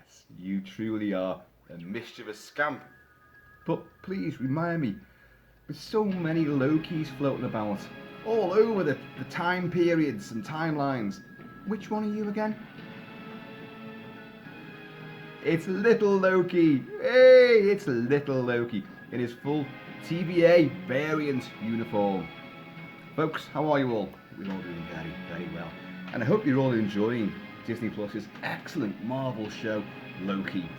Yes, you truly are a mischievous scamp. But please remind me, with so many Lokis floating about, all over the time periods and timelines, which one are you again? It's little Loki! Hey, it's little Loki in his full TVA variant uniform. Folks, how are you all? We're all doing very, very well. And I hope you're all enjoying Disney Plus's excellent Marvel show, Loki.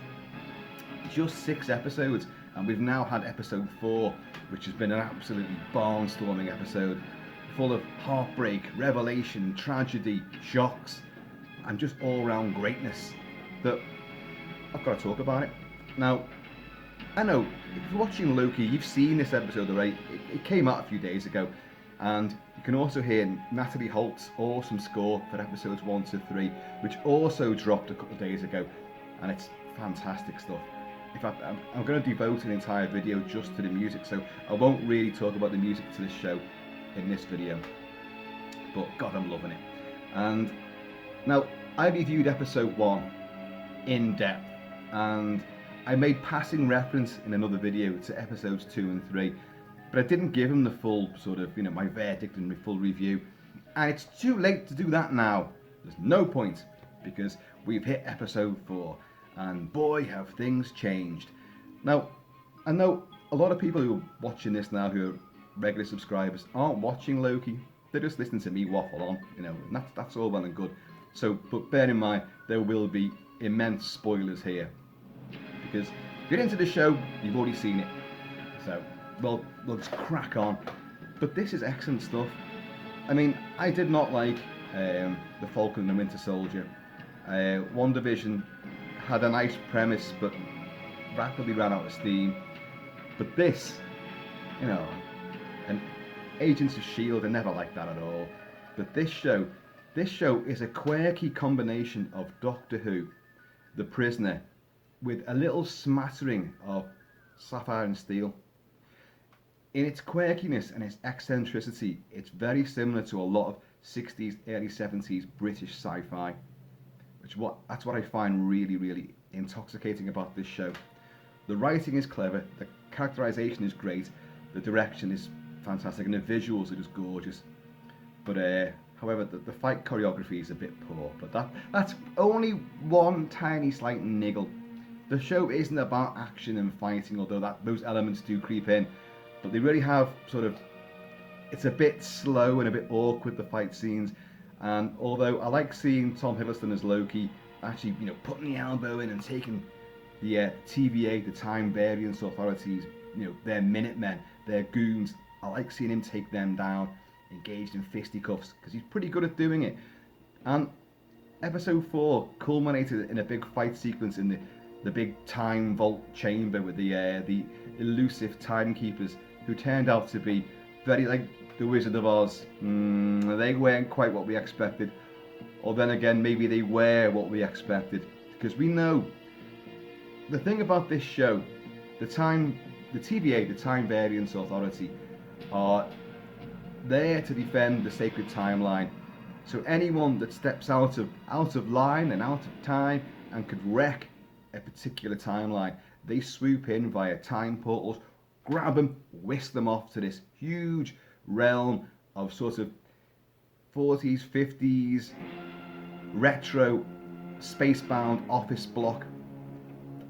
Just 6 episodes, and we've now had episode 4, which has been an absolutely barnstorming episode, full of heartbreak, revelation, tragedy, shocks, and just all-round greatness that I've got to talk about it. Now, I know, if you're watching Loki, you've seen this episode already. It came out a few days ago, and you can also hear Natalie Holt's awesome score for episodes 1 to 3, which also dropped a couple of days ago, and it's fantastic stuff. In fact, I'm going to devote an entire video just to the music, so I won't really talk about the music to this show in this video. But God, I'm loving it. And now, I reviewed episode 1 in depth, and I made passing reference in another video to episodes 2 and 3, but I didn't give them the full sort of, my verdict and my full review. And it's too late to do that now. There's no point, because we've hit episode 4. And boy, have things changed. Now, I know a lot of people who are watching this now, who are regular subscribers, aren't watching Loki. They're just listening to me waffle on, and that's all well and good. So, but bear in mind, there will be immense spoilers here. Because if you're into the show, you've already seen it. So, well, let's crack on. But this is excellent stuff. I mean, I did not like The Falcon and the Winter Soldier. WandaVision had a nice premise, but rapidly ran out of steam. But this, and Agents of S.H.I.E.L.D., I never liked that at all. But this show is a quirky combination of Doctor Who, The Prisoner, with a little smattering of Sapphire and Steel. In its quirkiness and its eccentricity, it's very similar to a lot of 60s, early 70s British sci-fi. That's what I find really, really intoxicating about this show. The writing is clever, the characterization is great, the direction is fantastic, and the visuals are just gorgeous. But however, the fight choreography is a bit poor. But that's only one tiny slight niggle. The show isn't about action and fighting, although those elements do creep in. But they really have it's a bit slow and a bit awkward, the fight scenes. And although I like seeing Tom Hiddleston as Loki, actually, putting the elbow in and taking the TVA, the Time Variance Authorities, their Minutemen, their goons, I like seeing him take them down, engaged in fisticuffs, because he's pretty good at doing it. And episode 4 culminated in a big fight sequence in the big time vault chamber with the elusive timekeepers, who turned out to be very like the Wizard of Oz. They weren't quite what we expected. Or then again, maybe they were what we expected. Because we know, the thing about this show, the TVA, the Time Variance Authority, are there to defend the sacred timeline. So anyone that steps out of line and out of time and could wreck a particular timeline, they swoop in via time portals, grab them, whisk them off to this huge realm of sort of 40s, 50s, retro, space-bound office block.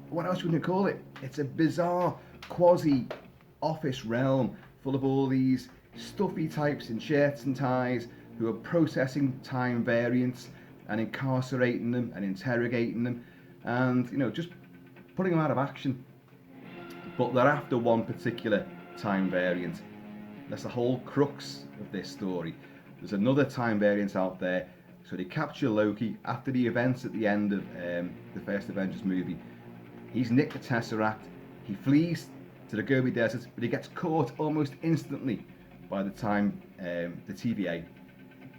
What else would you call it? It's a bizarre quasi-office realm full of all these stuffy types in shirts and ties who are processing time variants and incarcerating them and interrogating them and, just putting them out of action. But they're after one particular time variant. That's the whole crux of this story. There's another time variant out there. So they capture Loki after the events at the end of the first Avengers movie. He's nicked the Tesseract. He flees to the Gobi Desert, but he gets caught almost instantly by the TVA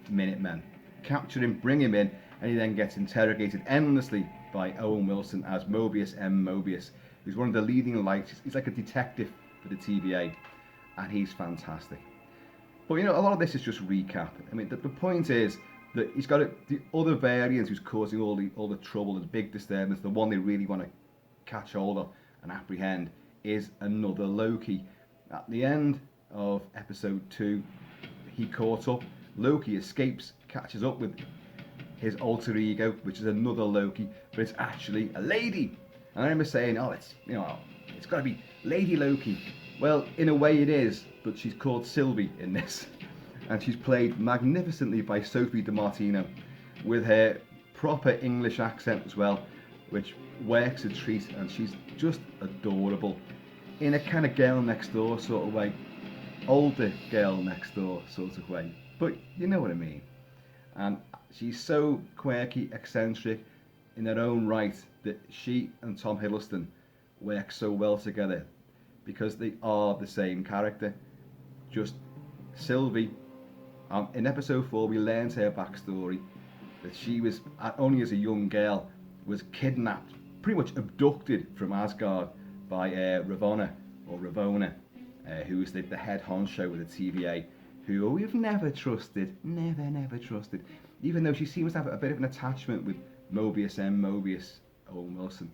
Minutemen. Capture him, bring him in, and he then gets interrogated endlessly by OwenWilson as Mobius M. Mobius, who's one of the leading lights. He's like a detective for the TVA, and he's fantastic. But a lot of this is just recap. I mean, the point is, He's got the other variant who's causing all the trouble, the big disturbance, the one they really want to catch hold of and apprehend, is another Loki. At the end of episode 2, he caught up. Loki escapes, catches up with his alter ego, which is another Loki, but it's actually a lady. And I remember saying, "Oh, it's got to be Lady Loki." Well, in a way it is, but she's called Sylvie in this, and she's played magnificently by Sophie DiMartino, with her proper English accent as well, which works a treat, and she's just adorable, in a kind of girl next door sort of way, older girl next door sort of way, but you know what I mean. And she's so quirky, eccentric in her own right that she and Tom Hiddleston work so well together, because they are the same character. Just Sylvie, in episode 4 we learned her backstory, that she was, only as a young girl, was kidnapped, pretty much abducted from Asgard by Ravonna, who is the head honcho with the TVA, who we've never trusted, never trusted, even though she seems to have a bit of an attachment with Mobius, OwenWilson.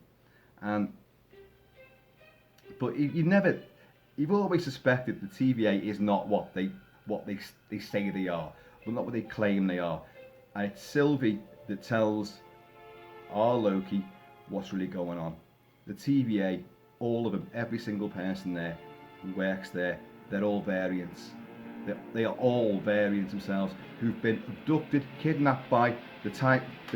But you've always suspected the TVA is not what they say they are, but not what they claim they are. And it's Sylvie that tells our Loki what's really going on. The TVA, all of them, every single person there who works there, they're all variants. They are all variants themselves, who've been abducted, kidnapped by the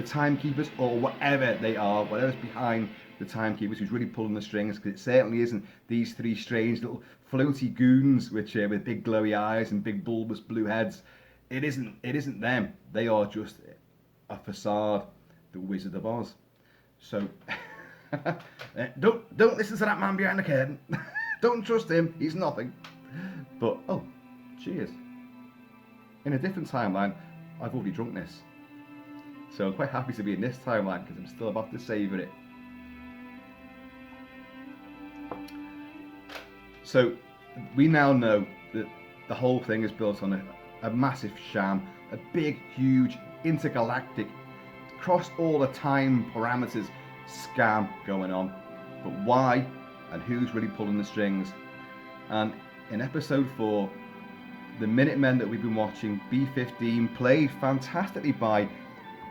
timekeepers, or whatever they are, whatever's behind the timekeepers, who's really pulling the strings, because it certainly isn't these 3 strange little floaty goons with big glowy eyes and big bulbous blue heads. It isn't them. They are just a facade, the Wizard of Oz. So don't listen to that man behind the curtain. Don't trust him. He's nothing. But cheers. In a different timeline, I've already drunk this, so I'm quite happy to be in this timeline because I'm still about to savour it. So we now know that the whole thing is built on a massive sham, a big, huge, intergalactic, across all the time parameters scam going on. But why and who's really pulling the strings? And in episode 4, the Minutemen that we've been watching, B-15, played fantastically by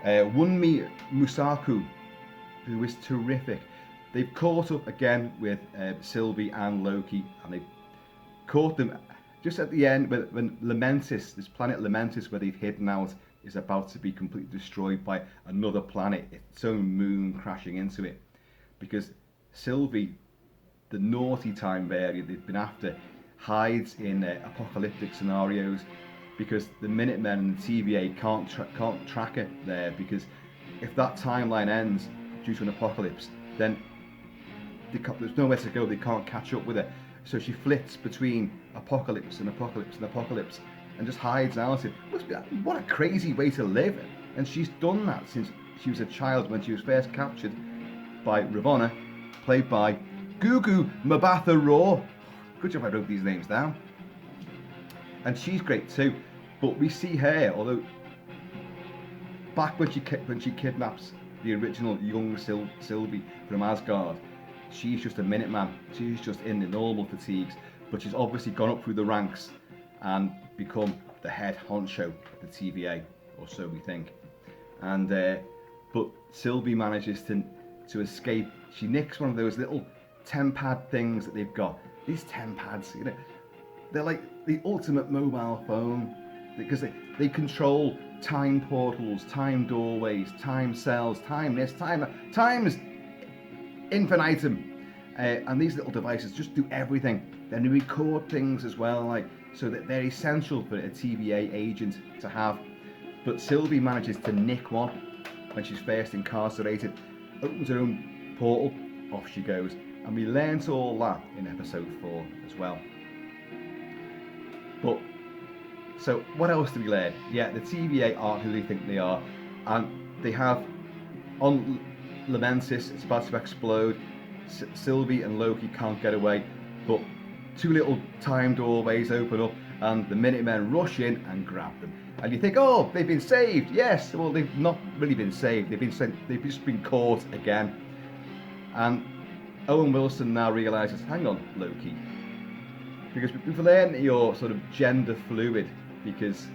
Wunmi Musaku, who is terrific. They've caught up again with Sylvie and Loki, and they've caught them just at the end when Lamentis, this planet Lamentis where they've hidden out, is about to be completely destroyed by another planet, its own moon crashing into it. Because Sylvie, the naughty time variant they've been after, hides in apocalyptic scenarios, because the Minutemen and the TVA can't track her there, because if that timeline ends due to an apocalypse, then there's nowhere to go, they can't catch up with her. So she flits between apocalypse and apocalypse and apocalypse, and just hides out. What a crazy way to live. And she's done that since she was a child, when she was first captured by Ravonna, played by Gugu Mbatha-Raw. Good job I wrote these names down. And she's great too. But we see her, although back when she kidnaps the original young Sylvie from Asgard, she's just a Minuteman. She's just in the normal fatigues, but she's obviously gone up through the ranks and become the head honcho of the TVA, or so we think. And but Sylvie manages to escape. She nicks one of those little tempad things that they've got. These tempads, they're like the ultimate mobile phone, because they control time portals, time doorways, time cells, time this, time's infinitum. And these little devices just do everything. Then they record things as well, so that they're essential for a TVA agent to have. But Sylvie manages to nick one when she's first incarcerated, opens her own portal, off she goes. And we learnt all that in episode 4 as well. But, so what else did we learn? Yeah, the TVA aren't who they think they are. And they have, on Lamentis, it's about to explode. Sylvie and Loki can't get away, but 2 little time doorways open up, and the Minutemen rush in and grab them. And you think, oh, they've been saved. Yes, well, they've not really been saved. They've just been caught again. And OwenWilson now realises, hang on, Loki, because we've learned that you're sort of gender fluid, because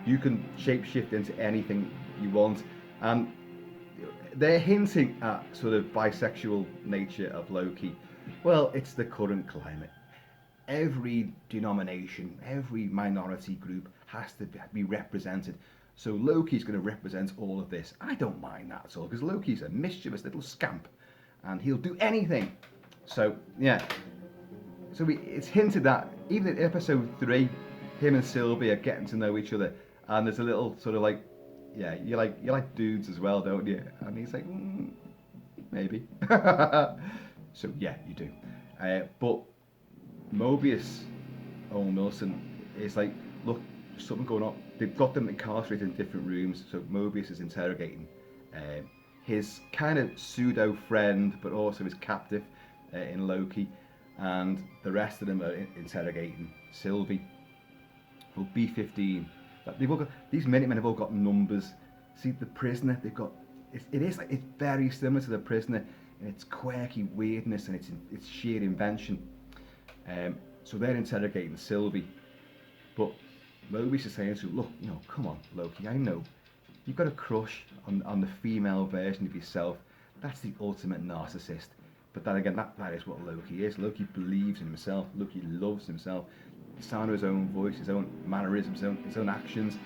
you can shapeshift into anything you want. And they're hinting at sort of bisexual nature of Loki. Well, it's the current climate. Every denomination, every minority group has to be represented. So Loki's going to represent all of this. I don't mind that at all, because Loki's a mischievous little scamp, and he'll do anything. So yeah, so it's hinted that even in episode 3, him and Sylvie are getting to know each other, and there's a little sort of like, yeah, you like dudes as well, don't you? And he's like, maybe. So yeah, you do. But Mobius, OwenWilson, is like, look, there's something going on. They've got them incarcerated in different rooms. So Mobius is interrogating his kind of pseudo friend, but also his captive in Loki, and the rest of them are interrogating Sylvie. Well, B-15. They've all got, these Minutemen have all got numbers. See, the prisoner, they've got. It's very similar to the prisoner in its quirky weirdness and its sheer invention. So they're interrogating Sylvie, but Mobius is saying to him, look, come on, Loki, I know you've got a crush on the female version of yourself. That's the ultimate narcissist. But then again, that is what Loki is. Loki believes in himself. Loki loves himself. The sound of his own voice, his own mannerisms, his own actions.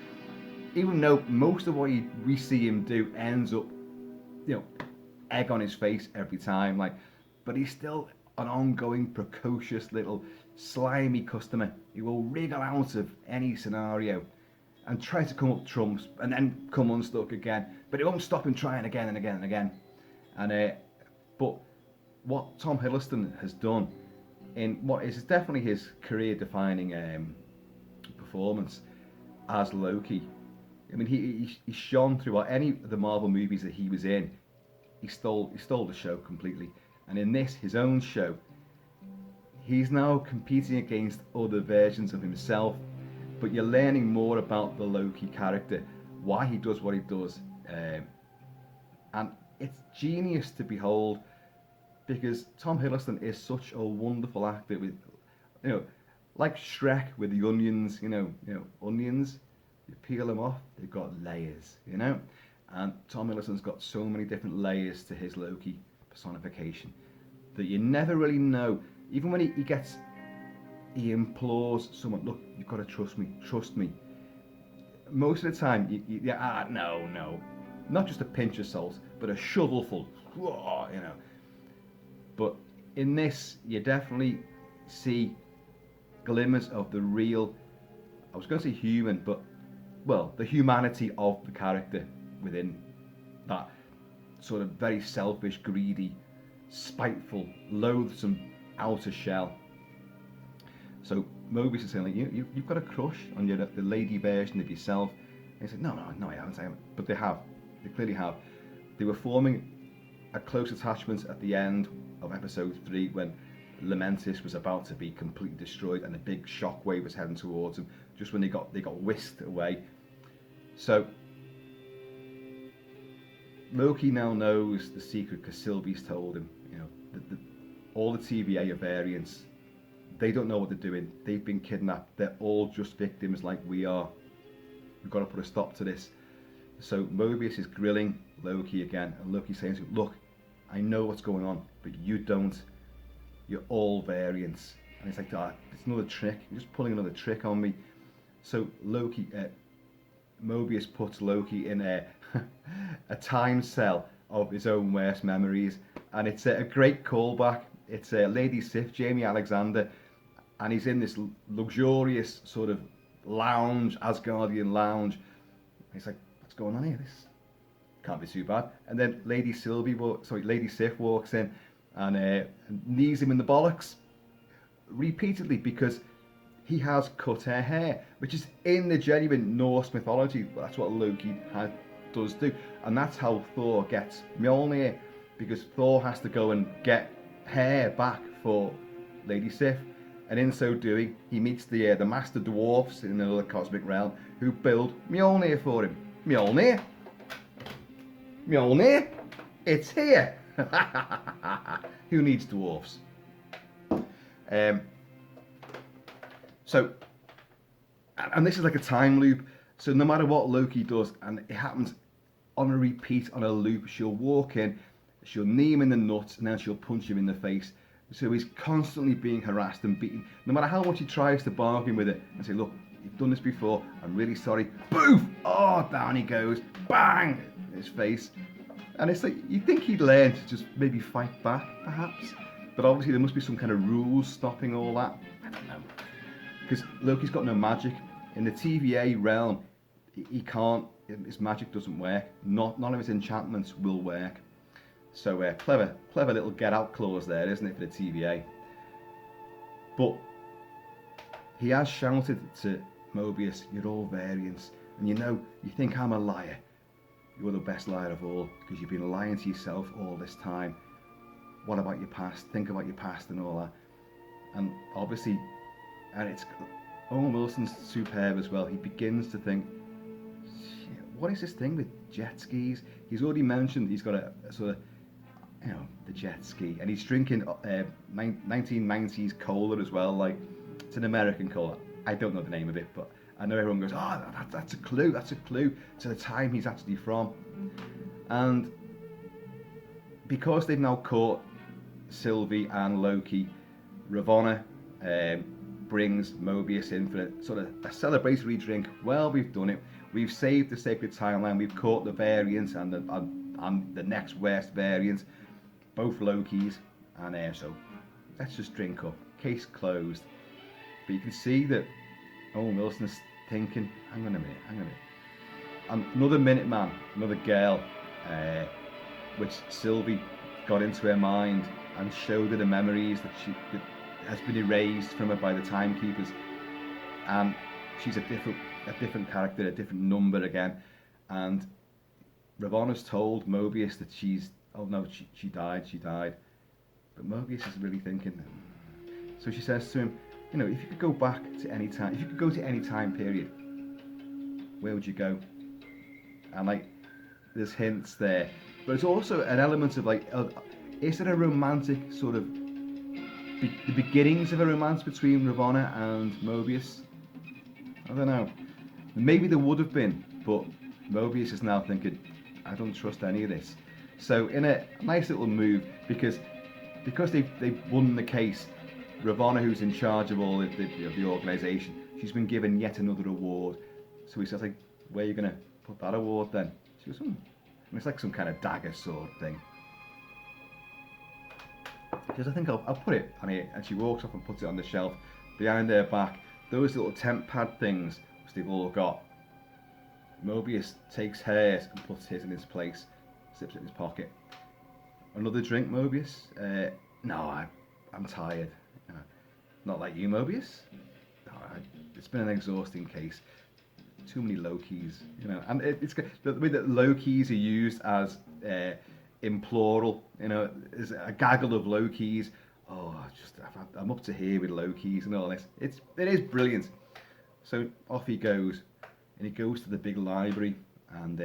Even though most of what we see him do ends up, egg on his face every time, but he's still an ongoing, precocious little slimy customer who will wriggle out of any scenario and try to come up trumps and then come unstuck again. But it won't stop him trying again and again and again. And but what Tom Hiddleston has done in what is definitely his career-defining performance as Loki. I mean, he shone throughout any of the Marvel movies that he was in. He stole the show completely. And in this, his own show, he's now competing against other versions of himself. But you're learning more about the Loki character, why he does what he does. And it's genius to behold, because Tom Hiddleston is such a wonderful actor with, like Shrek with the onions, onions, you peel them off, they've got layers, and Tom Hiddleston's got so many different layers to his Loki personification that you never really know. Even when he implores someone, look, you've got to trust me. Most of the time, no, not just a pinch of salt, but a shovelful, But in this, you definitely see glimmers of the real, I was going to say human, but, well, the humanity of the character within that sort of very selfish, greedy, spiteful, loathsome outer shell. So Mobius is saying, you've got a crush on the lady version of yourself. And he said, no, I haven't. But they have. They clearly have. They were forming a close attachment at the end of episode 3 when Lamentis was about to be completely destroyed and a big shockwave was heading towards him, just when they got whisked away. So Loki now knows the secret because Sylvie's told him. All the TVA are variants. They don't know what they're doing. They've been kidnapped. They're all just victims like we are. We've got to put a stop to this. So Mobius is grilling Loki again, and Loki's saying to him, look, I know what's going on, but you don't. You're all variants. And it's like, it's another trick. You're just pulling another trick on me. So Mobius puts Loki in a time cell of his own worst memories, and it's a great callback. It's Lady Sif, Jamie Alexander, and he's in this luxurious sort of lounge, Asgardian lounge. And he's like, what's going on here? This can't be too bad. And then Lady Sif walks in and knees him in the bollocks repeatedly because he has cut her hair, which is in the genuine Norse mythology. That's what Loki does do, and that's how Thor gets Mjolnir, because Thor has to go and get hair back for Lady Sif, And in so doing, he meets the master dwarfs in another cosmic realm who build Mjolnir for him. Mjolnir? Mjolnir? It's here! Who needs dwarfs? So, and this is like a time loop. So no matter what Loki does, and it happens on a repeat, on a loop, she'll walk in, she'll knee him in the nuts, and then she'll punch him in the face. So he's constantly being harassed and beaten. No matter how much he tries to bargain with it and say, look, you've done this before, I'm really sorry. Boof! Oh, down he goes. Bang! In his face. And it's like, you'd think he'd learn to just maybe fight back, perhaps. But obviously there must be some kind of rules stopping all that. I don't know. Because Loki's got no magic. In the TVA realm, he can't, his magic doesn't work. None of his enchantments will work. So clever little get out clause there, isn't it, for the TVA? But he has shouted to Mobius, you're all variants. And you think I'm a liar. You're the best liar of all, because you've been lying to yourself all this time. What about your past? Think about your past and all that. And obviously, and it's OwenWilson's superb as well. He begins to think, what is this thing with jet skis? He's already mentioned he's got a sort of, the jet ski, and he's drinking 1990s cola as well. Like, it's an American cola. I don't know the name of it, but I know everyone goes, that's a clue. That's a clue to the time he's actually from. And because they've now caught Sylvie and Loki, Ravonna brings Mobius in for a sort of a celebratory drink. Well, we've done it. We've saved the sacred timeline. We've caught the variants and the next worst variant, both Lokis, and so let's just drink up. Case closed. But you can see that OwenWilson is thinking, hang on a minute. And another Minuteman, another girl, which Sylvie got into her mind and showed her the memories that has been erased from her by the timekeepers. And she's a different character, a different number again. And Ravonna's told Mobius that she died. But Mobius is really thinking. So she says to him, if you could go back to any time, if you could go to any time period, where would you go? And there's hints there. But it's also an element of is it a romantic sort of, the beginnings of a romance between Ravonna and Mobius? I don't know. Maybe there would have been, but Mobius is now thinking, I don't trust any of this. So in a nice little move, because they've won the case, Ravonna, who's in charge of all the organisation, she's been given yet another award. So he says, where are you going to put that award then? She goes, it's like some kind of dagger sword thing. She goes, I think I'll put it on here. And she walks off and puts it on the shelf behind her back. Those little temp pad things, which they've all got. Mobius takes hers and puts his in his place, slips it in his pocket. Another drink, Mobius? No, I'm tired. Not like you, Mobius. No, it's been an exhausting case. Too many Lokis, and it's the way that Lokis are used as in plural, is a gaggle of Lokis. Oh, I'm up to here with Lokis and all this. It is brilliant. So off he goes, and he goes to the big library, and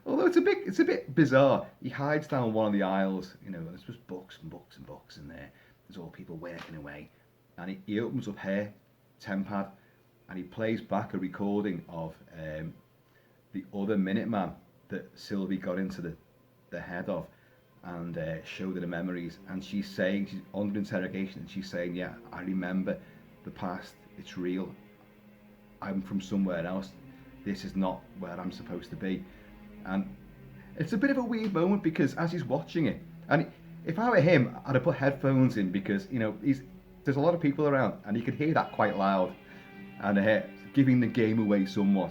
although it's a bit bizarre, he hides down one of the aisles, and there's just books and books and books in there. There's all people working away, and he opens up her tempad, and he plays back a recording of the other Minuteman that Sylvie got into the head of, and showed her the memories. And she's saying, she's under interrogation, and she's saying, yeah, I remember the past. It's real. I'm from somewhere else. This is not where I'm supposed to be. And it's a bit of a weird moment, because as he's watching it, and if I were him, I'd have put headphones in, because there's a lot of people around, and he could hear that quite loud, and giving the game away somewhat.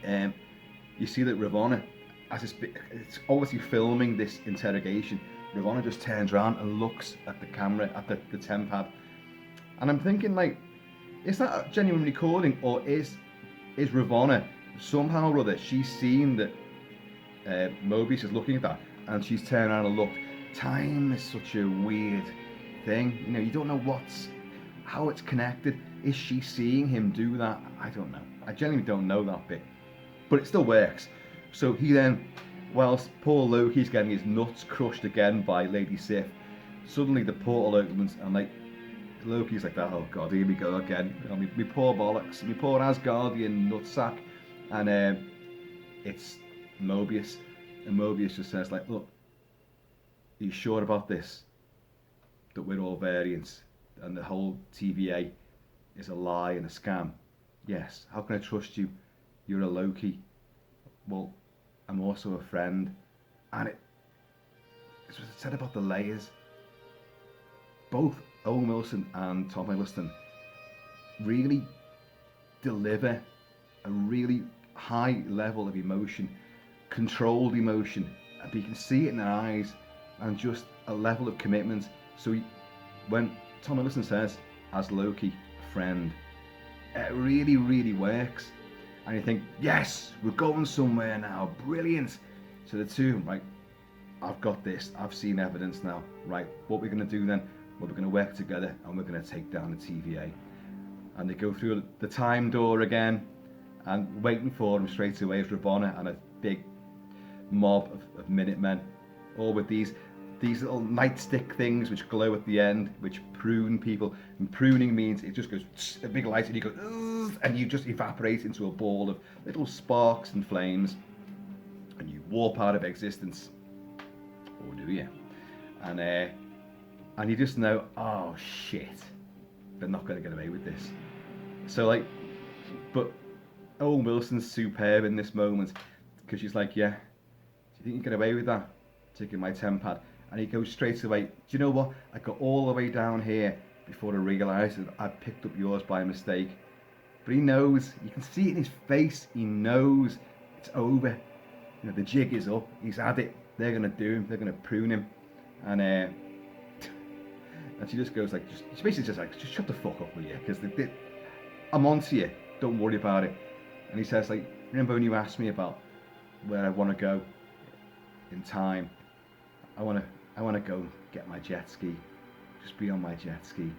You see that Ravonna, as it's obviously filming this interrogation, Ravonna just turns around and looks at the camera, at the tempad, and I'm thinking, is that a genuine recording, or is Ravonna somehow or other, she's seen that Mobius is looking at that, and she's turned around and looked. Time is such a weird thing. You know, you don't know how it's connected. Is she seeing him do that? I don't know. I genuinely don't know that bit. But it still works. So he then, whilst poor Loki's getting his nuts crushed again by Lady Sif, suddenly the portal opens and like Loki's like, oh god, here we go again. You know, me poor bollocks, me poor Asgardian nutsack. And it's Mobius. And Mobius just says like, look, are you sure about this? That we're all variants and the whole TVA is a lie and a scam? Yes. How can I trust you? You're a Loki. Well, I'm also a friend. And it's what it said about the layers. Both OwenWilson and Tom Hiddleston really deliver a really high level of emotion, controlled emotion, and you can see it in their eyes, and just a level of commitment. So when Tom Hiddleston says, as Loki, friend, it really, really works. And you think, yes, we're going somewhere now, brilliant. So the two, right, I've got this, I've seen evidence now, right, what we're going to do then, well, we're going to work together and we're going to take down the TVA. And they go through the time door again, and waiting for them straight away is Ravonna and a big mob of Minutemen, all with these little nightstick things which glow at the end, which prune people. And pruning means it just goes a big light and you go, and you just evaporate into a ball of little sparks and flames, and you warp out of existence. Or do you? And you just know, oh shit, they're not going to get away with this. So like, but OwenWilson's superb in this moment, because she's like, yeah, do you think you can get away with that? Taking my tempad. And he goes straight away, do you know what? I got all the way down here before I realised that I'd picked up yours by mistake. But he knows, you can see it in his face, he knows it's over. You know, the jig is up, he's had it, they're going to do him, they're going to prune him. And she just goes like, she basically just like, just shut the fuck up, will you? Because I'm onto you, don't worry about it. And he says like, remember when you asked me about where I want to go in time? I want to go get my jet ski, just be on my jet ski.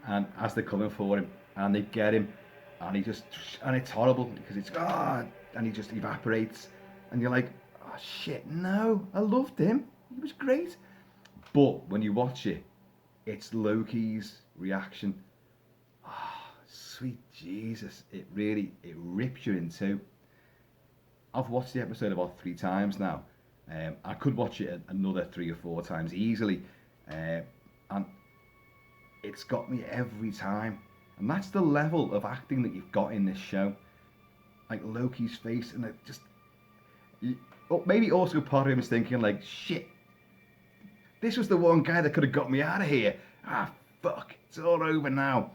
And as they're coming for him, and they get him, and it's horrible because it's and he just evaporates, and you're like, oh shit, no, I loved him, he was great. But when you watch it, it's Loki's reaction. Sweet Jesus, it rips you in two. I've watched the episode about 3 times now. I could watch it another 3 or 4 times easily, and it's got me every time. And that's the level of acting that you've got in this show. Like Loki's face, and it just, maybe also part of him is thinking like, shit, this was the one guy that could have got me out of here. Fuck, it's all over now.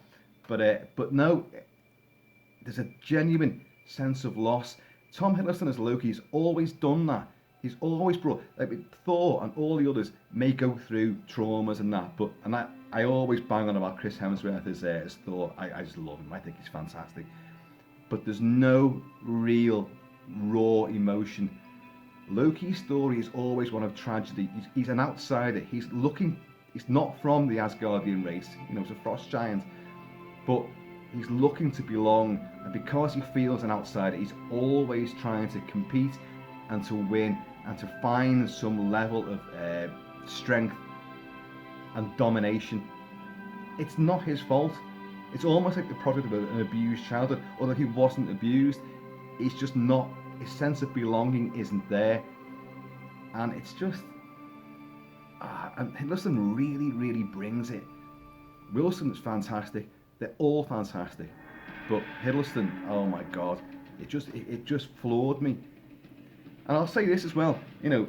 But no, there's a genuine sense of loss. Tom Hiddleston as Loki's always done that. He's always brought, like Thor and all the others may go through traumas and that, I always bang on about Chris Hemsworth as Thor. I just love him. I think he's fantastic. But there's no real raw emotion. Loki's story is always one of tragedy. He's an outsider. He's not from the Asgardian race. You know, he's a frost giant. But he's looking to belong, and because he feels an outsider, he's always trying to compete and to win and to find some level of strength and domination. It's not his fault. It's almost like the product of an abused childhood, although he wasn't abused. It's just not, his sense of belonging isn't there. And it's just, and Hiddleston really, really brings it. Wilson's fantastic. They're all fantastic, but Hiddleston, oh my god, it just floored me. And I'll say this as well, you know,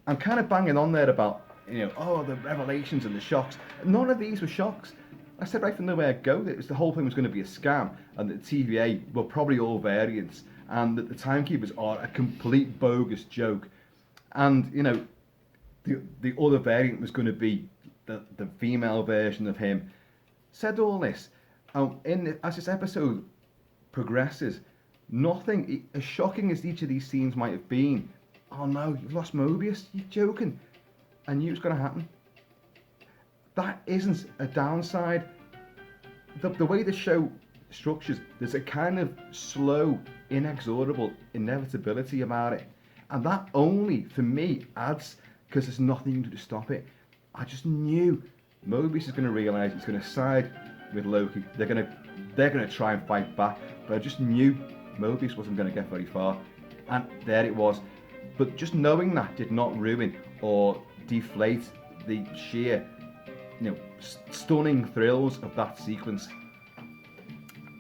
I'm kind of banging on there about, you know, the revelations and the shocks. None of these were shocks. I said right from the way I go that the whole thing was going to be a scam, and that the TVA were probably all variants, and that the timekeepers are a complete bogus joke, and you know, the other variant was going to be the female version of him. Said all this. As this episode progresses, nothing, as shocking as each of these scenes might have been, oh no, you've lost Mobius, you're joking, I knew it was going to happen. that isn't a downside. The way the show structures, there's a kind of slow, inexorable inevitability about it. And that only, for me, adds, because there's nothing you can do to stop it. I just knew Mobius is going to realise he's going to side with Loki. They're going to try and fight back. But I just knew Mobius wasn't going to get very far. And there it was. But just knowing that did not ruin or deflate the sheer, stunning thrills of that sequence.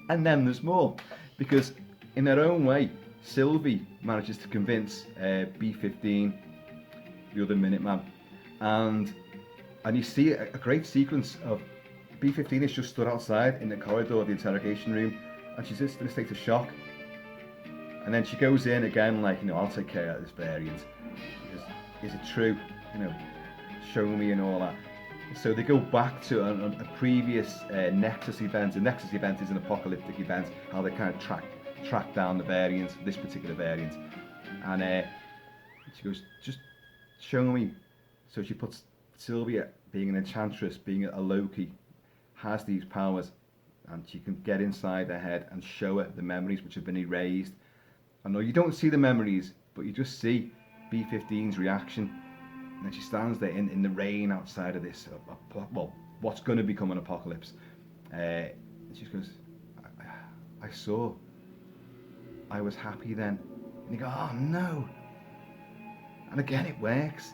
And then there's more, because in their own way, Sylvie manages to convince B-15, the other Minuteman, and you see a great sequence of B-15 is just stood outside in the corridor of the interrogation room, and she's just in a state of shock. And then she goes in again, like, I'll take care of this variant. Is it true? Show me and all that. So they go back to a previous Nexus event. A Nexus event is an apocalyptic event, how they kind of track down the variant, this particular variant. And she goes, just show me. So she puts Sylvia, being an enchantress, being a Loki, has these powers, and she can get inside her head and show her the memories which have been erased. I know you don't see the memories, but you just see B-15's reaction. And then she stands there in the rain outside of this, what's going to become an apocalypse. And she goes, I saw. I was happy then. And you go, oh no. And again, it works.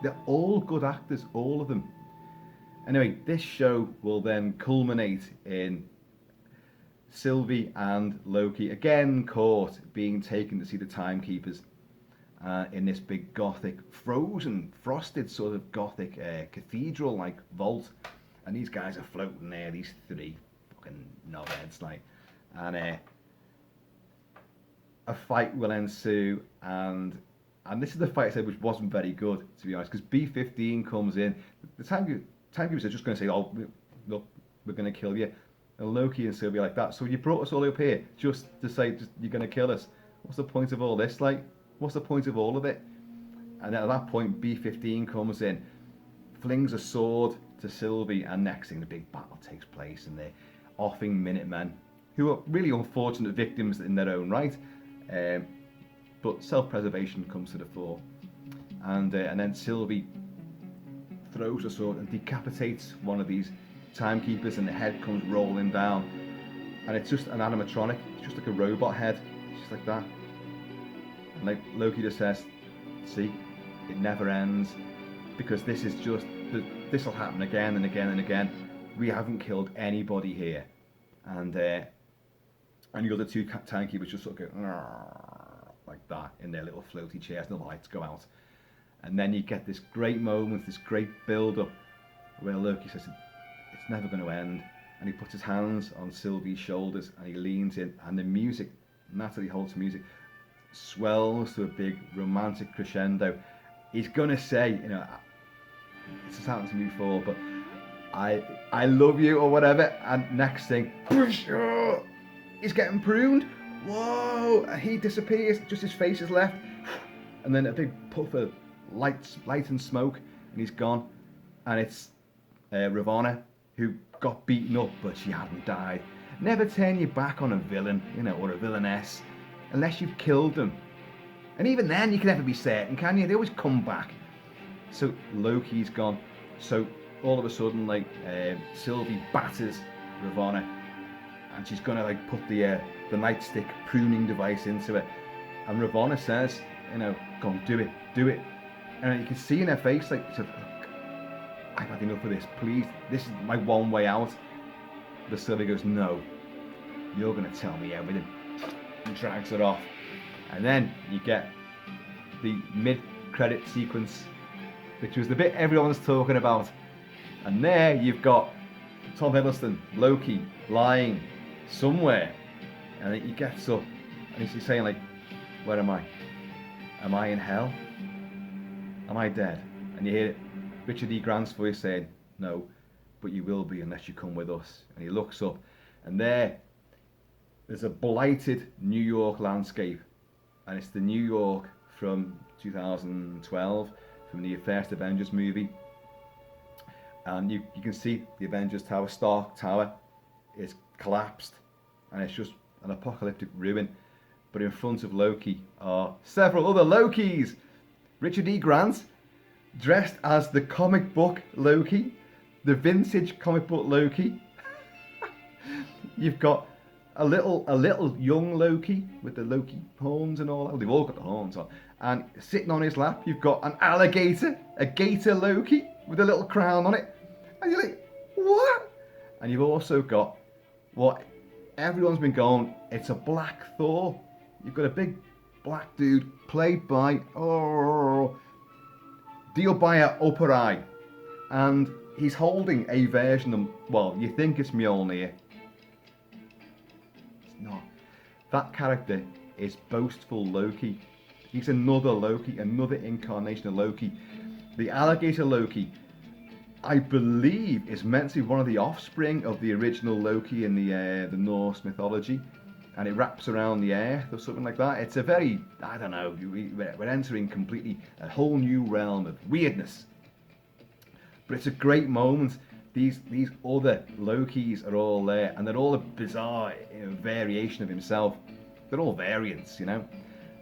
They're all good actors, all of them. Anyway, this show will then culminate in Sylvie and Loki again caught being taken to see the Timekeepers in this big gothic, frosted sort of gothic cathedral-like vault, and these guys are floating there, these three fucking knobheads, like, and a fight will ensue, and this is the fight I said which wasn't very good, to be honest, because B-15 comes in. The Timekeepers are just going to say, oh, look, we're going to kill you. And Loki and Sylvie like that. So you brought us all up here just to say you're going to kill us. What's the point of all this? Like, what's the point of all of it? And at that point, B-15 comes in, flings a sword to Sylvie, and next thing, the big battle takes place, and they're offing Minutemen, who are really unfortunate victims in their own right. But self-preservation comes to the fore. And then Sylvie throws a sword and decapitates one of these Timekeepers, and the head comes rolling down, and it's just an animatronic. It's just like a robot head. It's just like that. And like Loki just says, see, it never ends, because this is just, this will happen again and again and again. We haven't killed anybody here. And the other two Timekeepers just sort of go like that in their little floaty chairs, and the lights go out. And then you get this great moment, this great build-up, where Loki says, it's never going to end, and he puts his hands on Sylvie's shoulders and he leans in, and the music, Natalie Holt's music, swells to a big romantic crescendo. He's going to say, this has happened to me before, but I love you or whatever, and next thing, he's getting pruned. Whoa! He disappears, just his face is left, and then a big puff of light and smoke, and he's gone. And it's Ravonna, who got beaten up, but she hadn't died. Never turn your back on a villain, or a villainess, unless you've killed them. And even then, you can never be certain, can you? They always come back. So Loki's gone. So all of a sudden, Sylvie batters Ravonna, and she's gonna put the nightstick pruning device into it. And Ravonna says, go on, do it. And you can see in her face, I've had enough of this, please, this is my one way out. But Sylvie goes, no, you're going to tell me everything, and drags it off. And then you get the mid-credit sequence, which was the bit everyone's talking about. And there you've got Tom Hiddleston, Loki, lying somewhere, and he gets up, and he's saying, where am I? Am I in hell? Am I dead? And you hear Richard E. Grant's voice saying, no, but you will be unless you come with us. And he looks up, and there's a blighted New York landscape, and it's the New York from 2012, from the first Avengers movie. and you can see the Avengers Tower, Stark Tower, is collapsed, and it's just an apocalyptic ruin. But in front of Loki are several other Lokis. Richard E. Grant, dressed as the comic book Loki, the vintage comic book Loki. You've got a little young Loki with the Loki horns and all that. Well, they've all got the horns on. And sitting on his lap, you've got an alligator, a gator Loki with a little crown on it. And you're like, what? And you've also got what everyone's been going, it's a black Thor. You've got a big black dude played by Diobaya Operai. And he's holding a version of, well, you think it's Mjolnir. It's not. That character is boastful Loki. He's another Loki, another incarnation of Loki. The alligator Loki, I believe, is meant to be one of the offspring of the original Loki in the Norse mythology, and it wraps around the earth or something like that. It's a very, I don't know, we're entering completely a whole new realm of weirdness. But it's a great moment. These other Lokis are all there, and they're all a bizarre variation of himself. They're all variants,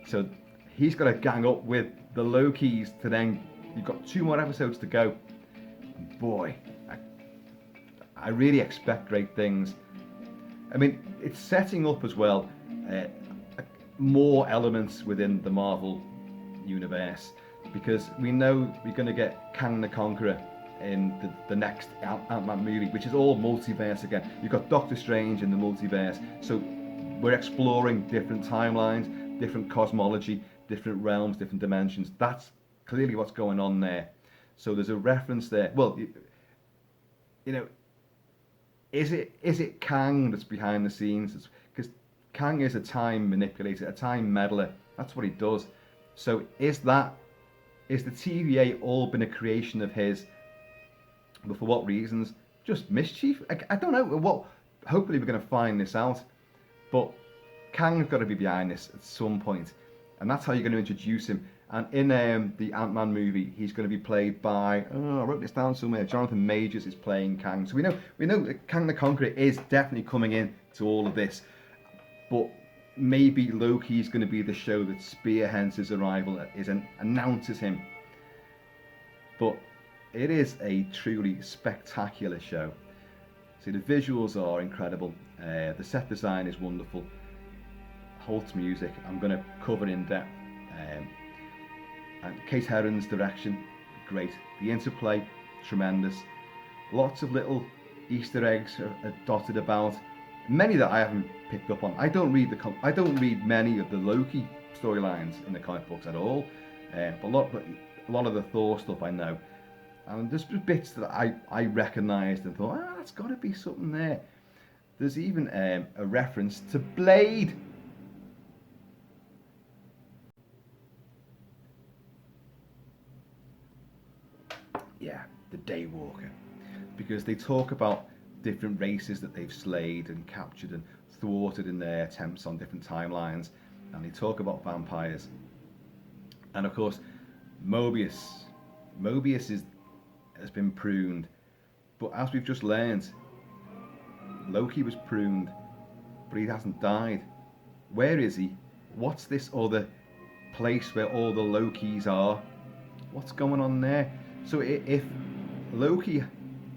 So he's got to gang up with the Lokis to then. You've got 2 more episodes to go. Boy, I really expect great things. I mean, it's setting up as well more elements within the Marvel universe, because we know we're going to get Kang the Conqueror in the next Ant-Man movie, which is all multiverse again. You've got Doctor Strange in the multiverse, so we're exploring different timelines, different cosmology, different realms, different dimensions. That's clearly what's going on there. So there's a reference there. Well, is it Kang that's behind the scenes? Because Kang is a time manipulator, a time meddler. That's what he does. So is the TVA all been a creation of his? But for what reasons? Just mischief? I don't know. What? Hopefully we're going to find this out. But Kang's got to be behind this at some point, and that's how you're going to introduce him. And in the Ant-Man movie, he's going to be played by, I wrote this down somewhere, Jonathan Majors is playing Kang. So we know that Kang the Conqueror is definitely coming in to all of this. But maybe Loki's going to be the show that spearheads his arrival, announces him. But it is a truly spectacular show. See, the visuals are incredible. The set design is wonderful. Holt's music, I'm going to cover in depth. And Kate Herron's direction, great. The interplay, tremendous. Lots of little Easter eggs are dotted about. Many that I haven't picked up on. I don't read many of the Loki storylines in the comic books at all. But a lot of the Thor stuff I know. And there's bits that I recognised and thought, that's got to be something there. There's even a reference to Blade. Yeah, the Daywalker. Because they talk about different races that they've slayed and captured and thwarted in their attempts on different timelines. And they talk about vampires. And of course, Mobius has been pruned. But as we've just learned, Loki was pruned, but he hasn't died. Where is he? What's this other place where all the Lokis are? What's going on there? So if Loki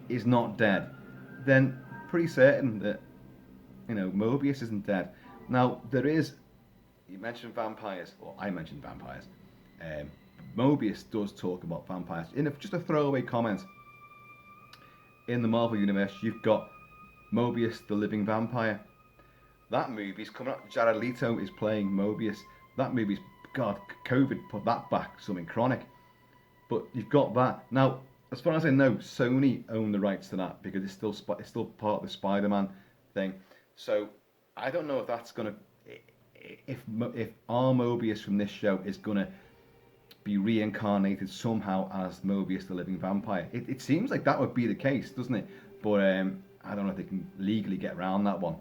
is not dead, then pretty certain that Mobius isn't dead. Now you mentioned vampires, or I mentioned vampires. Mobius does talk about vampires in just a throwaway comment. In the Marvel universe, you've got Mobius, the living vampire. That movie's coming out. Jared Leto is playing Mobius. That movie's, God, COVID put that back, something chronic. But you've got that. Now, as far as I know, Sony own the rights to that because it's still part of the Spider-Man thing. So I don't know if that's gonna, if our Mobius from this show is gonna be reincarnated somehow as Mobius, the living vampire. It seems like that would be the case, doesn't it? But I don't know if they can legally get around that one.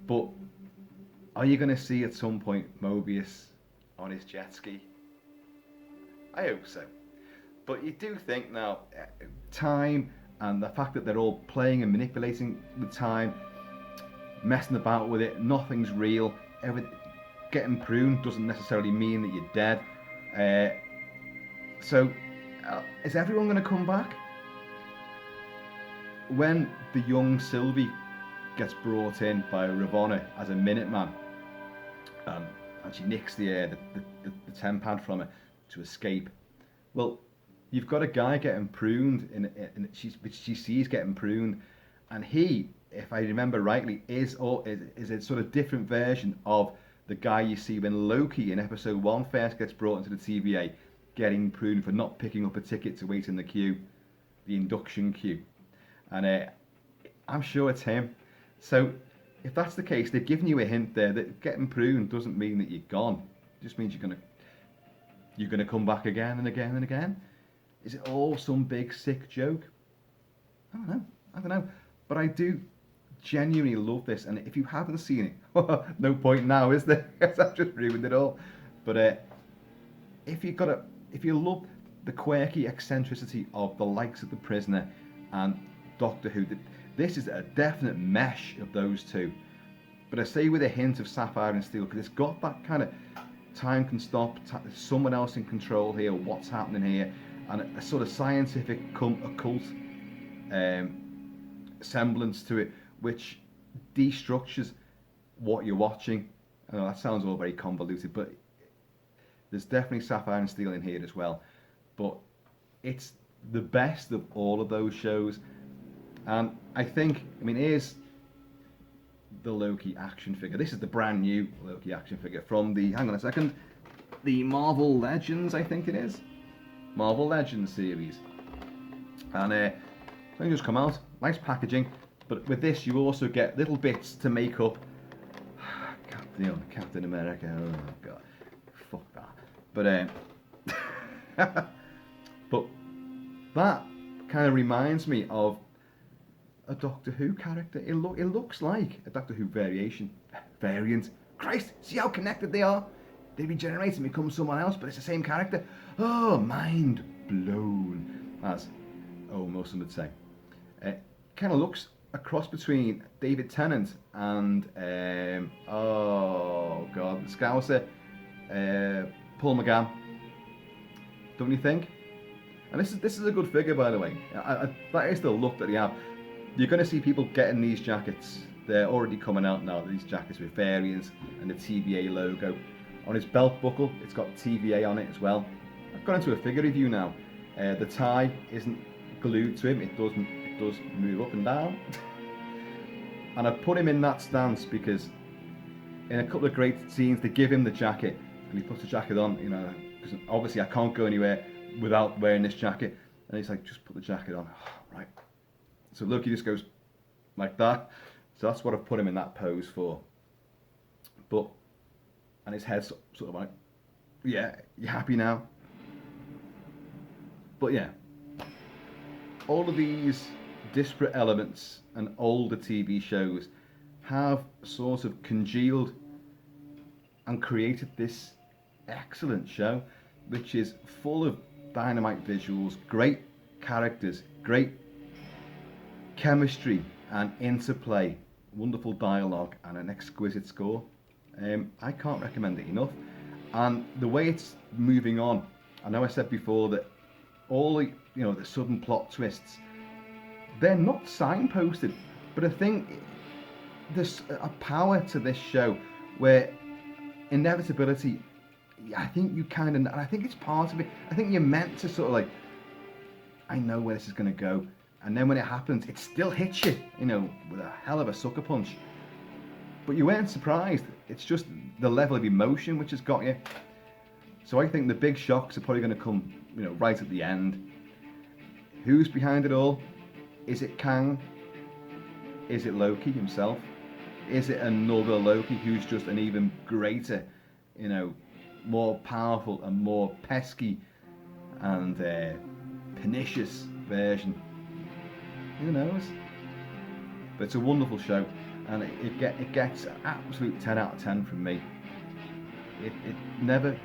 But are you going to see at some point Mobius on his jet ski? I hope so. But you do think now, time and the fact that they're all playing and manipulating the time, messing about with it, nothing's real. Getting pruned doesn't necessarily mean that you're dead. So, is everyone going to come back? When the young Sylvie gets brought in by Ravonna as a Minuteman, and she nicks the ten pad from her to escape. Well, you've got a guy getting pruned, which she sees getting pruned, and he, if I remember rightly, is a sort of different version of the guy you see when Loki in episode 1 first gets brought into the TVA, getting pruned for not picking up a ticket to wait in the queue, the induction queue. And I'm sure it's him. So if that's the case, they've given you a hint there that getting pruned doesn't mean that you're gone. It just means you're gonna come back again and again and again. Is it all some big sick joke? I don't know. But I do genuinely love this, and if you haven't seen it, no point now, is there? Because I've just ruined it all. But if you love the quirky eccentricity of the likes of The Prisoner and Doctor Who, this is a definite mesh of those two. But I say with a hint of Sapphire and Steel, because it's got that kind of time can stop, someone else in control here, what's happening here, and a sort of scientific occult semblance to it, which destructures what you're watching. I know that sounds all very convoluted, but there's definitely Sapphire and Steel in here as well. But it's the best of all of those shows. And I mean, here's the Loki action figure. This is the brand new Loki action figure from the Marvel Legends, I think it is. Marvel Legends series. And they just come out, nice packaging. But with this, you also get little bits to make up Captain America. Oh god, fuck that. But but that kind of reminds me of a Doctor Who character. It looks like a Doctor Who variant. Christ, see how connected they are? They regenerate and become someone else, but it's the same character. Oh, mind blown, as OwenWilson would say. Kind of looks a cross between David Tennant and the Scouser, Paul McGann. Don't you think? And this is a good figure, by the way. That is the look that they have. You're going to see people getting these jackets. They're already coming out now, these jackets with variants and the TVA logo. On his belt buckle, it's got TVA on it as well. I've gone into a figure review now. The tie isn't glued to him, it does move up and down. And I've put him in that stance because in a couple of great scenes they give him the jacket and he puts the jacket on, because obviously I can't go anywhere without wearing this jacket. And he's like, just put the jacket on. Right. So Loki just goes like that. So that's what I've put him in that pose for. And his head's sort of like, yeah, you happy now? But yeah, all of these disparate elements and older TV shows have sort of congealed and created this excellent show, which is full of dynamite visuals, great characters, great chemistry and interplay, wonderful dialogue, and an exquisite score. I can't recommend it enough. And the way it's moving on, I know I said before that all the sudden plot twists, they're not signposted, but I think there's a power to this show where inevitability, I think you kind of, and I think it's part of it. I think you're meant to sort of like, I know where this is going to go. And then when it happens, it still hits you, with a hell of a sucker punch. But you weren't surprised. It's just the level of emotion which has got you. So I think the big shocks are probably going to come, right at the end. Who's behind it all? Is it Kang? Is it Loki himself? Is it another Loki who's just an even greater, more powerful and more pesky and pernicious version? Who knows? But it's a wonderful show, and it gets an absolute 10 out of 10 from me. It never,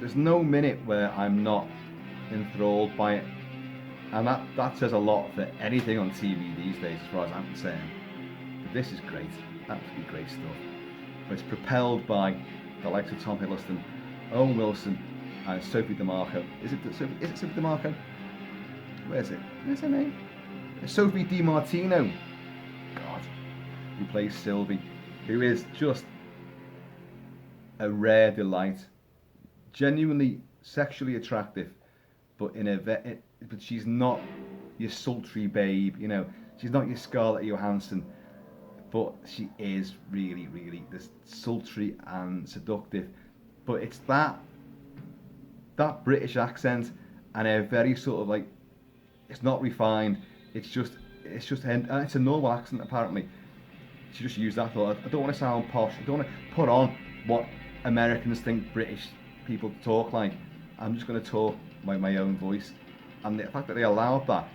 there's no minute where I'm not enthralled by it. And that says a lot for anything on TV these days, as far as I'm concerned. But this is great, absolutely great stuff. But it's propelled by the likes of Tom Hiddleston, OwenWilson, and Sophie DiMarco. Is it Sophie DiMarco? Where is it? Where's her name? Sophie DiMartino. God, who plays Sylvie, who is just a rare delight, genuinely sexually attractive, but but she's not your sultry babe, you know. She's not your Scarlett Johansson, but she is really, really this sultry and seductive. But it's that British accent and a very sort of like, it's not refined. It's a normal accent apparently. She just used that. Thought, I don't want to sound posh. I don't want to put on what Americans think British people talk like. I'm just going to talk my own voice. And the fact that they allowed that,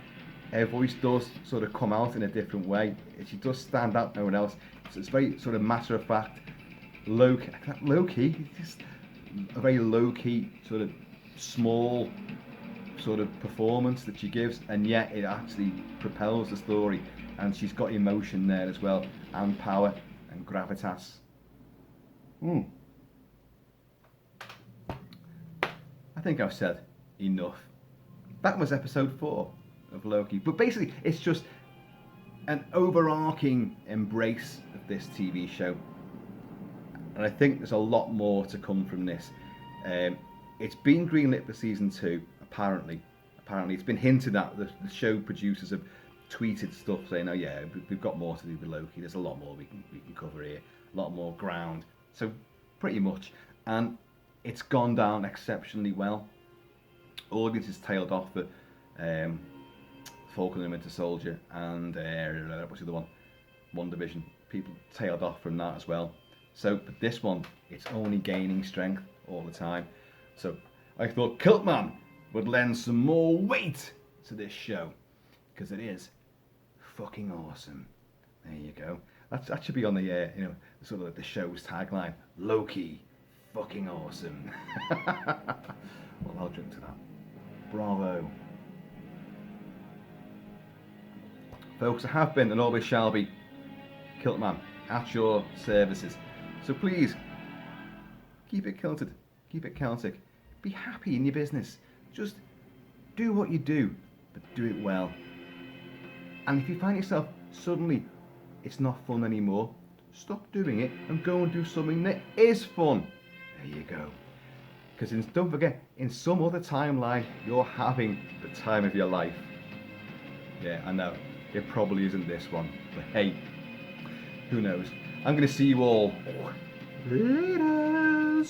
her voice does sort of come out in a different way. She does stand out, no one else. So it's very sort of matter of fact, low key, just a very low key sort of small sort of performance that she gives, and yet it actually propels the story. And she's got emotion there as well, and power and gravitas. I think I've said enough. That was episode 4 of Loki. But basically, it's just an overarching embrace of this TV show. And I think there's a lot more to come from this. It's been greenlit for season 2, apparently. It's been hinted at. The show producers have tweeted stuff saying, oh yeah, we've got more to do with Loki. There's a lot more we can cover here. A lot more ground. So, pretty much. And it's gone down exceptionally well. Audiences tailed off for Falcon and Winter Soldier and what's the other one? WandaVision. People tailed off from that as well. So, but this one, it's only gaining strength all the time. So, I thought Kilt-Man would lend some more weight to this show, because it is fucking awesome. There you go. That should be on the sort of like the show's tagline. Loki, fucking awesome. Well, I'll drink to that. Bravo. Folks, I have been and always shall be Kilt-Man at your services. So please, keep it kilted, keep it Celtic, be happy in your business. Just do what you do, but do it well. And if you find yourself suddenly it's not fun anymore, stop doing it and go and do something that is fun. There you go. Because don't forget, in some other timeline, you're having the time of your life. Yeah, I know. It probably isn't this one. But hey, who knows? I'm going to see you all later.